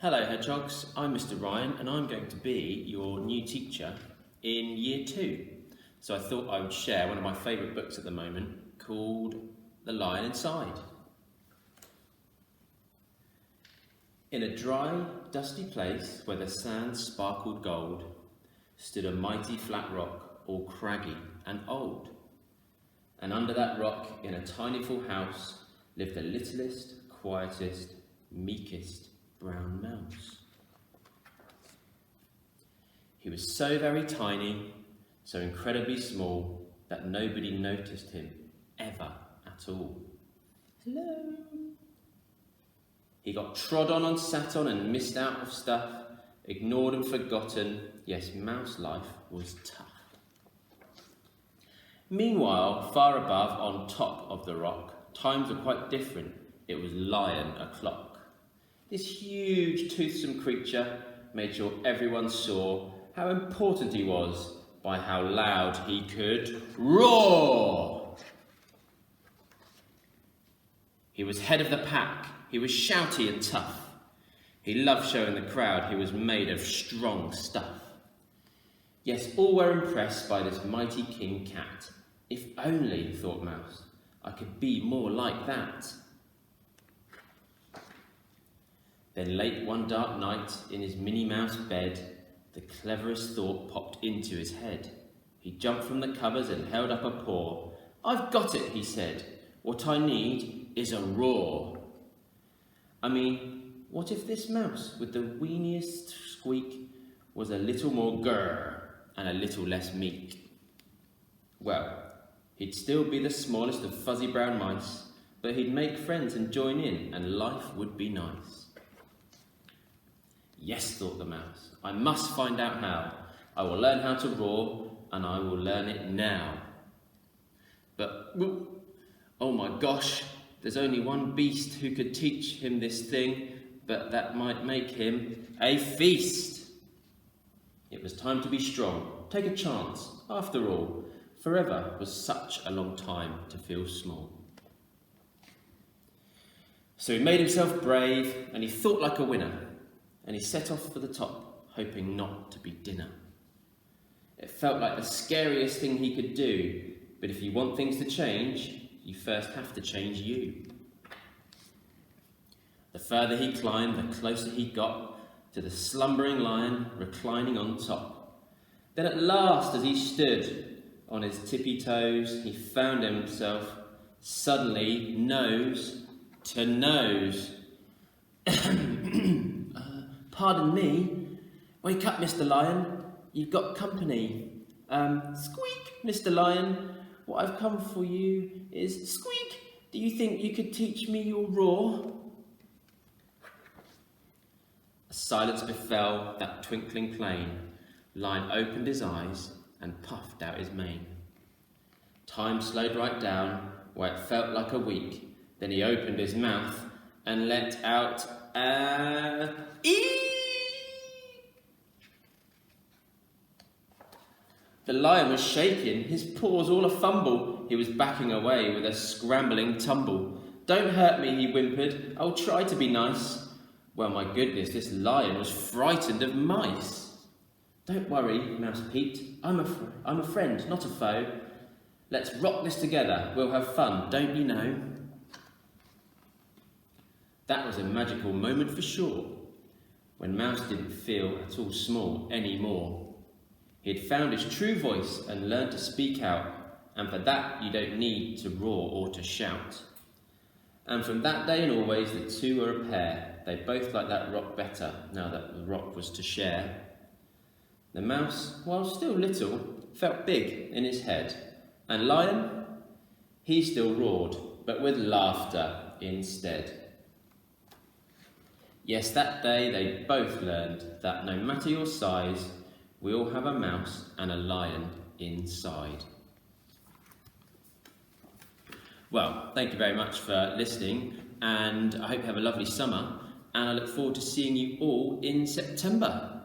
Hello Hedgehogs, I'm Mr. Ryan and I'm going to be your new teacher in Year 2. So I thought I would share one of my favourite books at the moment called The Lion Inside. In a dry, dusty place where the sand sparkled gold, stood a mighty flat rock, all craggy and old. And under that rock, in a tiny full house, lived the littlest, quietest, meekest brown mouse. He was so very tiny, so incredibly small, that nobody noticed him ever at all. Hello. He got trod on and sat on and missed out of stuff, ignored and forgotten. Yes, mouse life was tough. Meanwhile, far above, on top of the rock, times were quite different. It was Lion o'clock. This huge, toothsome creature made sure everyone saw how important he was by how loud he could roar. He was head of the pack. He was shouty and tough. He loved showing the crowd he was made of strong stuff. Yes, all were impressed by this mighty king cat. If only, thought Mouse, I could be more like that. Then late one dark night, in his Minnie Mouse bed, the cleverest thought popped into his head. He jumped from the covers and held up a paw. I've got it, he said. What I need is a roar. I mean, what if this mouse with the weeniest squeak was a little more grrr and a little less meek? Well, he'd still be the smallest of fuzzy brown mice, but he'd make friends and join in, and life would be nice. Yes, thought the mouse, I must find out how. I will learn how to roar, and I will learn it now. But, oh my gosh, there's only one beast who could teach him this thing, but that might make him a feast. It was time to be strong, take a chance. After all, forever was such a long time to feel small. So he made himself brave, and he thought like a winner. And he set off for the top, hoping not to be dinner. It felt like the scariest thing he could do, but if you want things to change, you first have to change you. The further he climbed, the closer he got to the slumbering lion reclining on top. Then at last, as he stood on his tippy toes, he found himself suddenly nose to nose. Pardon me. Wake up, Mr. Lion. You've got company. Squeak, Mr. Lion. What I've come for you is squeak. Do you think you could teach me your roar? A silence befell that twinkling plain. Lion opened his eyes and puffed out his mane. Time slowed right down where it felt like a week. Then he opened his mouth and let out a eee! The lion was shaking, his paws all a fumble. He was backing away with a scrambling tumble. Don't hurt me, he whimpered. I'll try to be nice. Well, my goodness, this lion was frightened of mice. Don't worry, Mouse peeped. I'm a friend, not a foe. Let's rock this together. We'll have fun, don't you know? That was a magical moment for sure, when Mouse didn't feel at all small anymore. He had found his true voice and learned to speak out, and for that you don't need to roar or to shout. And from that day and always the two were a pair. They both liked that rock better, now that the rock was to share. The mouse, while still little, felt big in his head, and Lion, he still roared, but with laughter instead. Yes, that day they both learned that no matter your size, we all have a mouse and a lion inside. Well, thank you very much for listening, and I hope you have a lovely summer, and I look forward to seeing you all in September.